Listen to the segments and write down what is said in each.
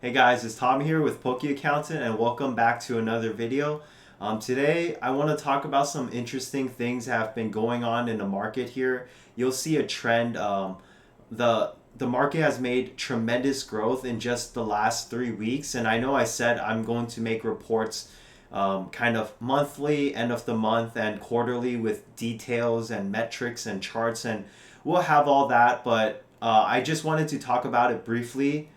Hey guys, it's Tom here with Poke Accountant and welcome back to another video. Today I want to talk about some interesting things that have been going on in the market here. You'll see a trend. The market has made tremendous growth in just the last 3 weeks, and I know I said I'm going to make reports kind of monthly, end of the month, and quarterly with details and metrics and charts, and we'll have all that. But I just wanted to talk about it briefly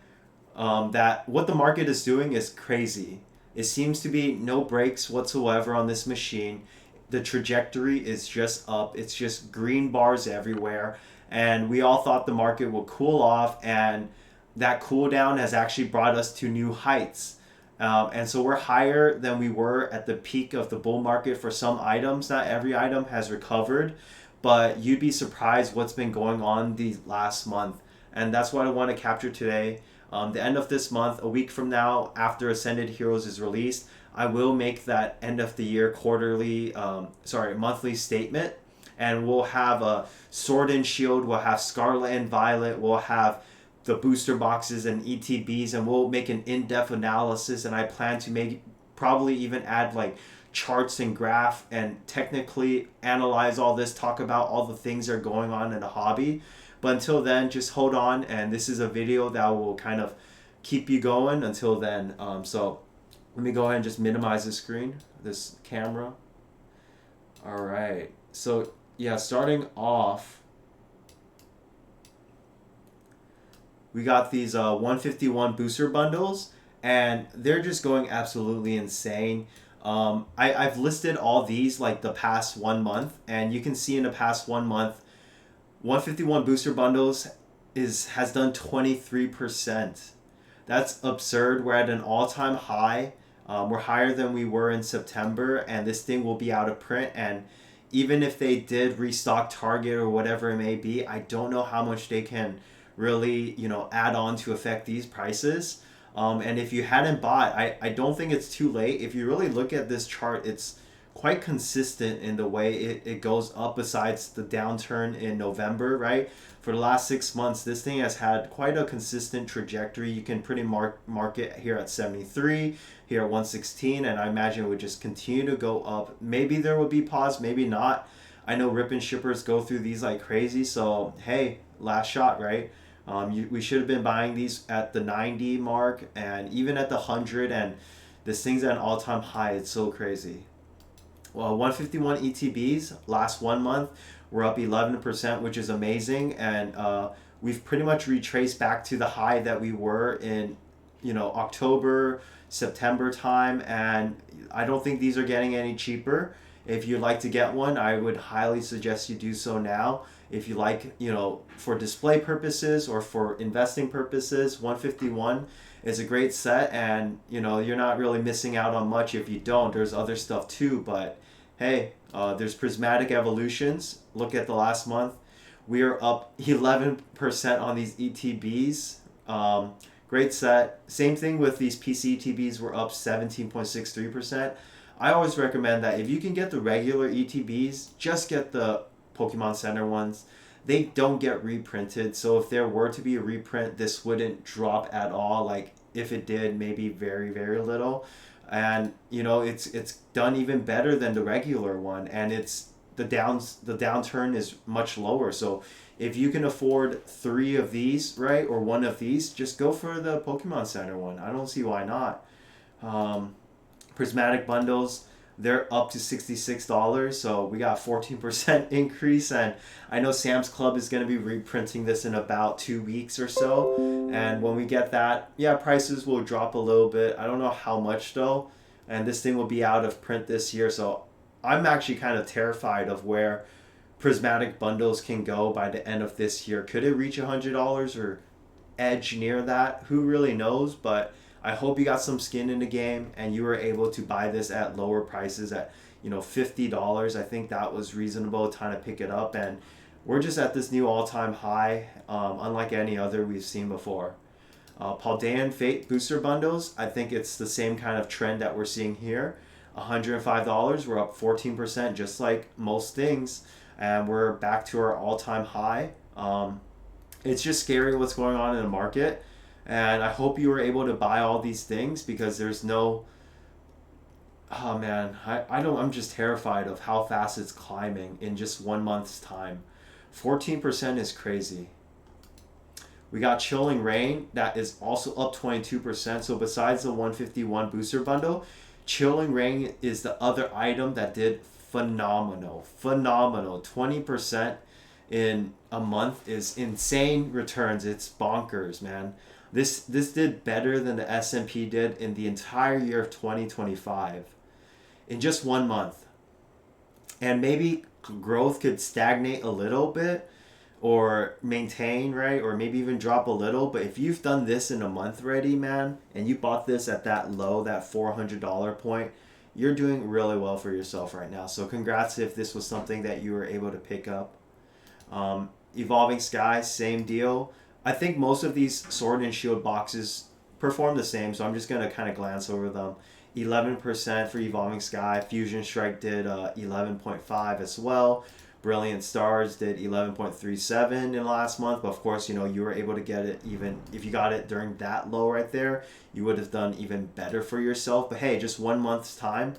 that what the market is doing is crazy. It seems to be no breaks whatsoever on this machine. The trajectory is just up. It's just green bars everywhere. And we all thought the market would cool off, and that cool down has actually brought us to new heights. And so we're higher than we were at the peak of the bull market for some items. Not every item has recovered, but you'd be surprised what's been going on the last month. And that's what I want to capture today. The end of this month, a week from now, after Ascended Heroes is released, I will make that end of the year monthly statement, and we'll have a Sword and Shield, we'll have Scarlet and Violet, we'll have the booster boxes and ETBs, and we'll make an in-depth analysis. And I plan to make probably even add like charts and graph and technically analyze all this, talk about all the things that are going on in the hobby. But until then, just hold on, and this is a video that will kind of keep you going until then. So let me go ahead and just minimize the screen, this camera. All right. So yeah, starting off, we got these 151 booster bundles, and they're just going absolutely insane. I've listed all these like the past 1 month, and you can see in the past 1 month, 151 booster bundles has done 23%. That's absurd. We're at an all-time high. We're higher than we were in September, and this thing will be out of print. And even if they did restock Target or whatever it may be, I don't know how much they can really, add on to affect these prices. And if you hadn't bought, I don't think it's too late. If you really look at this chart, it's quite consistent in the way it goes up, besides the downturn in November, right? For the last 6 months, this thing has had quite a consistent trajectory. You can pretty mark it here at 73, here at 116, and I imagine it would just continue to go up. Maybe there will be pause, maybe not. I know rip and shippers go through these like crazy, so hey, last shot, right? We should have been buying these at the 90 mark and even at the 100, and this thing's at an all-time high. It's so crazy. Well, 151 ETBs last 1 month, we're up 11%, which is amazing, and we've pretty much retraced back to the high that we were in, October, September time, and I don't think these are getting any cheaper. If you'd like to get one, I would highly suggest you do so now. If you like, for display purposes or for investing purposes, 151 is a great set, and you're not really missing out on much if you don't. There's other stuff too, but hey, there's Prismatic Evolutions. Look at the last month. We are up 11% on these ETBs. Great set. Same thing with these PC ETBs. We're up 17.63%. I always recommend that if you can get the regular ETBs, just get the Pokemon Center ones. They don't get reprinted, so if there were to be a reprint, this wouldn't drop at all. Like if it did, maybe very, very little. And it's done even better than the regular one, and it's the downturn is much lower. So if you can afford 3 of these, right, or 1 of these, just go for the Pokemon Center one. I don't see why not. Prismatic bundles, they're up to $66, so we got 14% increase, and I know Sam's Club is going to be reprinting this in about 2 weeks or so, and when we get that, yeah, prices will drop a little bit. I don't know how much though, and this thing will be out of print this year, so I'm actually kind of terrified of where prismatic bundles can go by the end of this year. Could it reach $100 or edge near that? Who really knows? But I hope you got some skin in the game and you were able to buy this at lower prices at $50. I think that was reasonable time to pick it up, and we're just at this new all-time high, unlike any other we've seen before. Paldean Fate booster bundles, I think it's the same kind of trend that we're seeing here. $105, we're up 14%, just like most things, and we're back to our all-time high. It's just scary what's going on in the market. And I hope you were able to buy all these things because there's no, oh man, I'm just terrified of how fast it's climbing in just 1 month's time. 14% is crazy. We got Chilling Rain that is also up 22%. So besides the 151 booster bundle, Chilling Rain is the other item that did phenomenal. Phenomenal. 20% in a month is insane returns. It's bonkers, man. This did better than the S&P did in the entire year of 2025 in just 1 month. And maybe growth could stagnate a little bit or maintain, right? Or maybe even drop a little. But if you've done this in a month already, man, and you bought this at that low, that $400 point, you're doing really well for yourself right now. So congrats if this was something that you were able to pick up. Evolving Skies, same deal. I think most of these Sword and Shield boxes perform the same, so I'm just going to kind of glance over them. 11% for Evolving Sky. Fusion Strike did 11.5 as well. Brilliant Stars did 11.37 in the last month, but of course, you were able to get it even if you got it during that low right there, you would have done even better for yourself. But hey, just 1 month's time,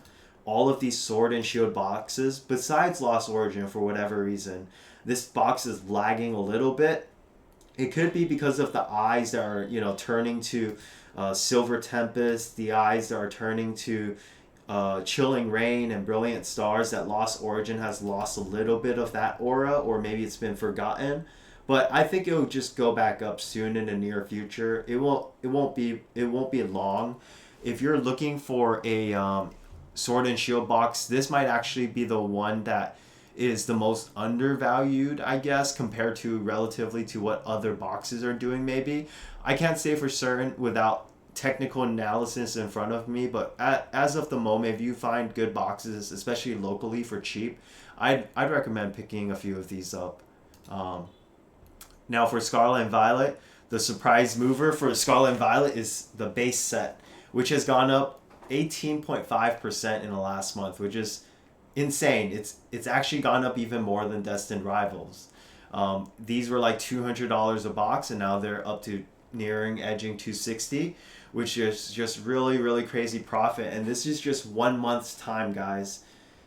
all of these Sword and Shield boxes, besides Lost Origin for whatever reason, this box is lagging a little bit. It could be because of the eyes that are, turning to Silver Tempest, the eyes that are turning to Chilling Rain and Brilliant Stars, that Lost Origin has lost a little bit of that aura, or maybe it's been forgotten. But I think it'll just go back up soon in the near future. It won't be long. If you're looking for a Sword and Shield box, this might actually be the one that is the most undervalued, I guess, compared to relatively to what other boxes are doing maybe. I can't say for certain without technical analysis in front of me, but as of the moment, if you find good boxes, especially locally for cheap, I'd recommend picking a few of these up. Now for Scarlet and Violet, the surprise mover for Scarlet and Violet is the base set, which has gone up 18.5% in the last month, which is insane. It's actually gone up even more than Destined Rivals. These were like $200 a box, and now they're up to edging 260, which is just really, really crazy profit. And this is just 1 month's time, guys.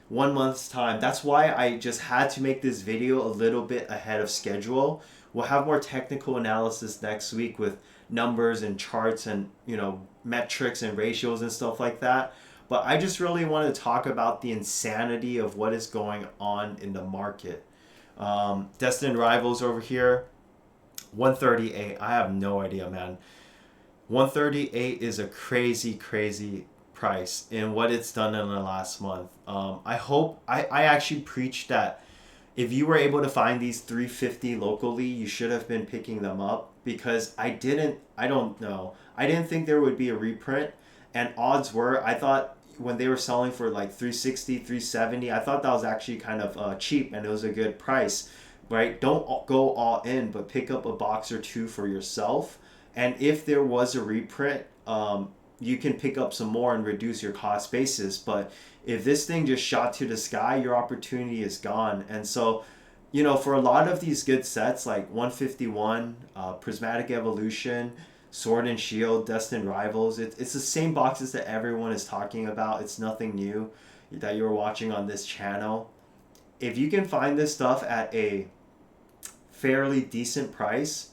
1 month's time. That's why I just had to make this video a little bit ahead of schedule. We'll have more technical analysis next week with numbers and charts and metrics and ratios and stuff like that. But I just really want to talk about the insanity of what is going on in the market. Destined Rivals over here, 138. I have no idea, man. 138 is a crazy, crazy price in what it's done in the last month. I actually preach that if you were able to find these 350 locally, you should have been picking them up, because I don't know. I didn't think there would be a reprint, and odds were, I thought when they were selling for like 360, 370, I thought that was actually kind of cheap, and it was a good price, right? Don't go all in, but pick up a box or two for yourself. And if there was a reprint, you can pick up some more and reduce your cost basis. But if this thing just shot to the sky, your opportunity is gone. And so, for a lot of these good sets like 151, Prismatic Evolution, Sword and Shield, Destined Rivals, it's the same boxes that everyone is talking about. It's nothing new that you're watching on this channel. If you can find this stuff at a fairly decent price,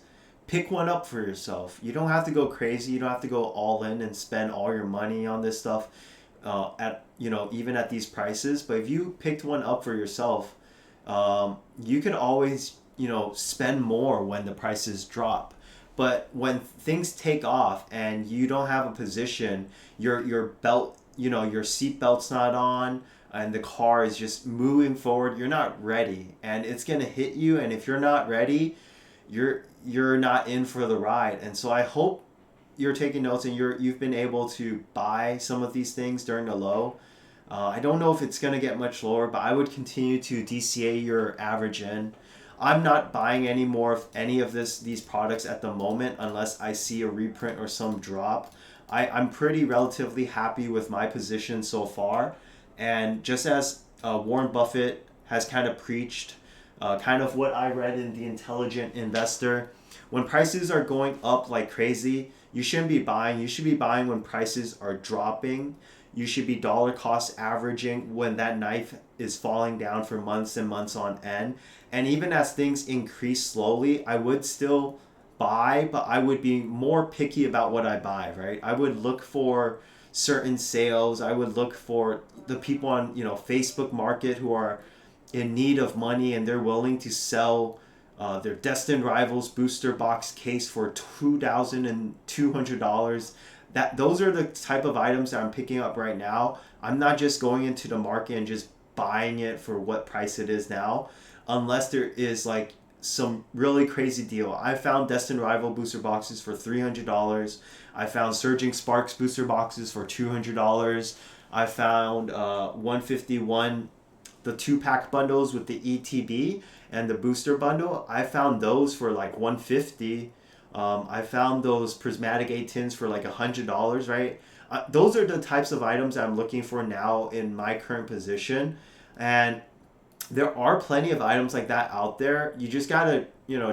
pick one up for yourself. You don't have to go crazy. You don't have to go all in and spend all your money on this stuff even at these prices. But if you picked one up for yourself, you could always spend more when the prices drop. But when things take off and you don't have a position, your belt, your seat belt's not on, and the car is just moving forward, you're not ready, and it's gonna hit you. And if you're not ready, you're not in for the ride. And so I hope you're taking notes and you've been able to buy some of these things during the low. I don't know if it's gonna get much lower, but I would continue to DCA your average in. I'm not buying any more of any of these products at the moment unless I see a reprint or some drop. I'm pretty relatively happy with my position so far. And just as Warren Buffett has kind of preached, kind of what I read in The Intelligent Investor, when prices are going up like crazy, You shouldn't be buying. You should be buying when prices are dropping. You should be dollar cost averaging when that knife is falling down for months and months on end. And even as things increase slowly, I would still buy, but I would be more picky about what I buy, right? I would look for certain sales. I would look for the people on, Facebook Market who are in need of money and they're willing to sell their Destined Rivals booster box case for $2,200. Those are the type of items that I'm picking up right now. I'm not just going into the market and just buying it for what price it is now, unless there is like some really crazy deal. I found Destined Rival booster boxes for $300. I found Surging Sparks booster boxes for $200. I found 151, the 2-pack bundles with the ETB and the booster bundle. I found those for like $150. I found those Prismatic A-tins for like $100, right? Those are the types of items I'm looking for now in my current position. And there are plenty of items like that out there. You just gotta,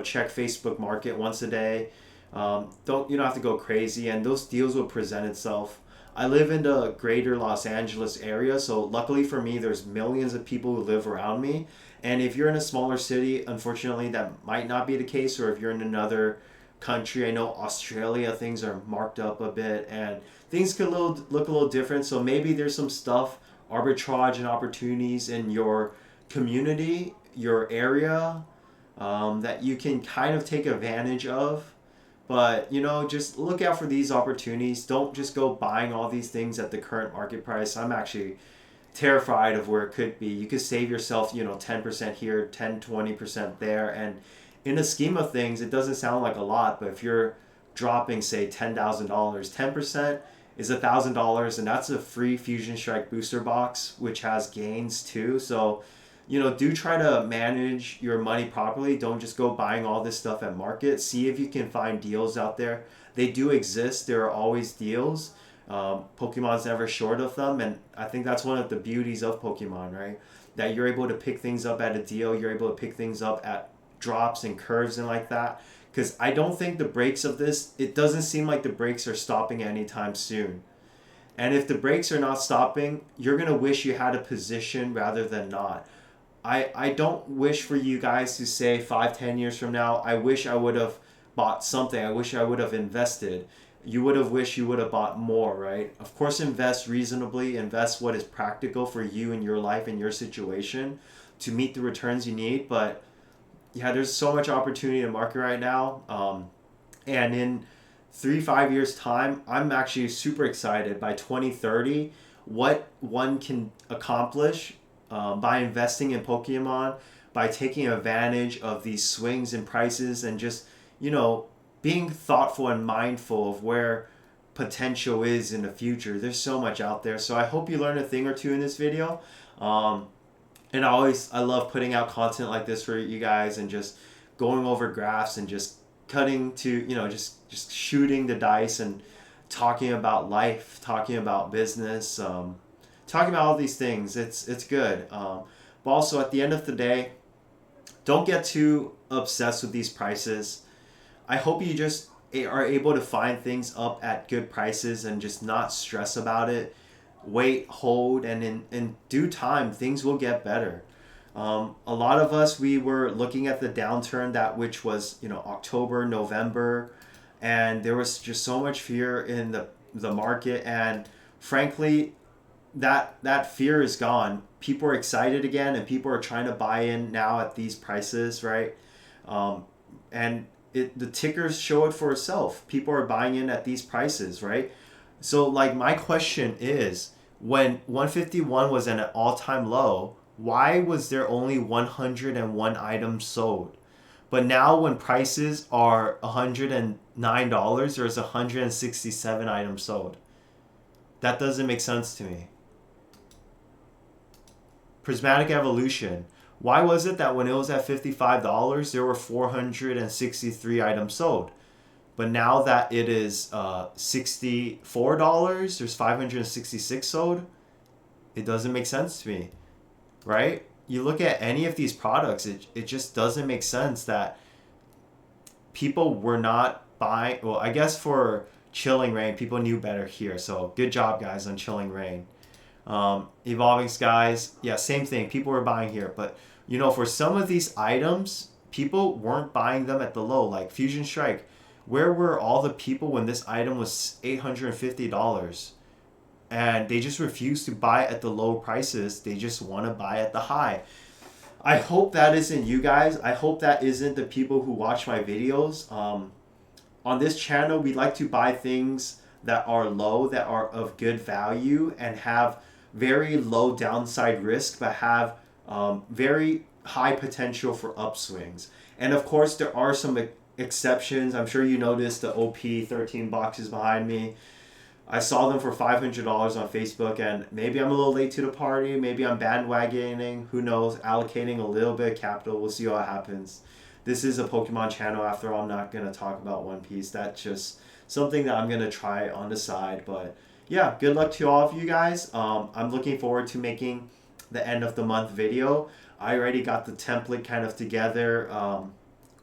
check Facebook Market once a day. You don't have to go crazy, and those deals will present itself. I live in the greater Los Angeles area, so luckily for me, there's millions of people who live around me. And if you're in a smaller city, unfortunately, that might not be the case. Or if you're in another country, I know Australia, things are marked up a bit, and things could look a little different. So maybe there's some stuff, arbitrage and opportunities in your community, your area, that you can kind of take advantage of. But just look out for these opportunities. Don't just go buying all these things at the current market price. I'm actually terrified of where it could be. You could save yourself 10% here, 10-20% there, and in the scheme of things it doesn't sound like a lot, but if you're dropping say $10,000, 10% is $1,000, and that's a free Fusion Strike booster box, which has gains too. So do try to manage your money properly. Don't just go buying all this stuff at market. See if you can find deals out there. They do exist. There are always deals. Pokemon's never short of them, and I think that's one of the beauties of Pokemon, right? That you're able to pick things up at a deal. You're able to pick things up at drops and curves and like that. Because I don't think the brakes of this, it doesn't seem like the brakes are stopping anytime soon. And if the brakes are not stopping, you're going to wish you had a position rather than not. I don't wish for you guys to say 5-10 years from now, I wish I would have bought something. I wish I would have invested. You would have wished you would have bought more, right? Of course, invest reasonably. Invest what is practical for you in your life and your situation to meet the returns you need. But yeah, there's so much opportunity in the market right now. And in 3-5 years time, I'm actually super excited by 2030 what one can accomplish by investing in Pokemon, by taking advantage of these swings in prices, and just being thoughtful and mindful of where potential is in the future. There's so much out there. So I hope you learned a thing or two in this video. And I love putting out content like this for you guys, and just going over graphs and just cutting to just shooting the dice and talking about life, talking about business, talking about all these things. It's good. But also at the end of the day, don't get too obsessed with these prices. I hope you just are able to find things up at good prices and just not stress about it. Wait, hold, and in due time, things will get better. A lot of us, we were looking at the downturn which was October, November, and there was just so much fear in the market, and frankly, that fear is gone. People are excited again, and people are trying to buy in now at these prices, right? And the tickers show it for itself. People are buying in at these prices, right? So like my question is, when 151 was at an all-time low, why was there only 101 items sold? But now when prices are $109, there's 167 items sold. That doesn't make sense to me. Prismatic Evolution. Why was it that when it was at $55, there were 463 items sold? But now that it is $64, there's 566 sold? It doesn't make sense to me, right? You look at any of these products, it just doesn't make sense that people were not buying. Well, I guess for Chilling Rain, people knew better here. So good job, guys, on Chilling Rain. Evolving Skies, yeah, same thing. People were buying here, but you know, for some of these items, people weren't buying them at the low. Like Fusion Strike, where were all the people when this item was $850? And they just refuse to buy at the low prices. They just want to buy at the high. I hope that isn't you guys. I hope that isn't the people who watch my videos. On this channel, we like to buy things that are low, that are of good value, and have very low downside risk, but have very high potential for upswings. And of course, there are some exceptions. I'm sure you noticed the OP 13 boxes behind me. I saw them for $500 on Facebook, and maybe I'm a little late to the party. Maybe I'm bandwagoning. Who knows? Allocating a little bit of capital. We'll see what happens. This is a Pokemon channel. After all, I'm not going to talk about One Piece. That's just something that I'm going to try on the side. But yeah, good luck to all of you guys. I'm looking forward to making the end of the month video. I already got the template kind of together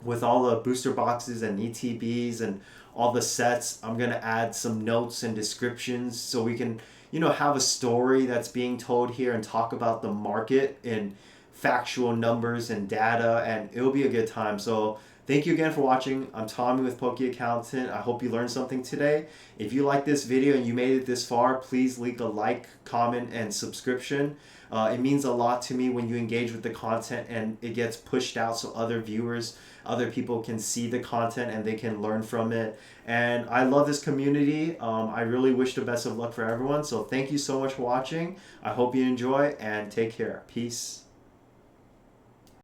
with all the booster boxes and ETBs and all the sets. I'm going to add some notes and descriptions so we can, you know, have a story that's being told here and talk about the market in factual numbers and data, and it'll be a good time. So thank you again for watching. I'm Tommy with Poke Accountant. I hope you learned something today. If you like this video and you made it this far, please leave a like, comment, and subscription. It means a lot to me when you engage with the content and it gets pushed out so other viewers, other people can see the content and they can learn from it. And I love this community. I really wish the best of luck for everyone. So thank you so much for watching. I hope you enjoy and take care. Peace.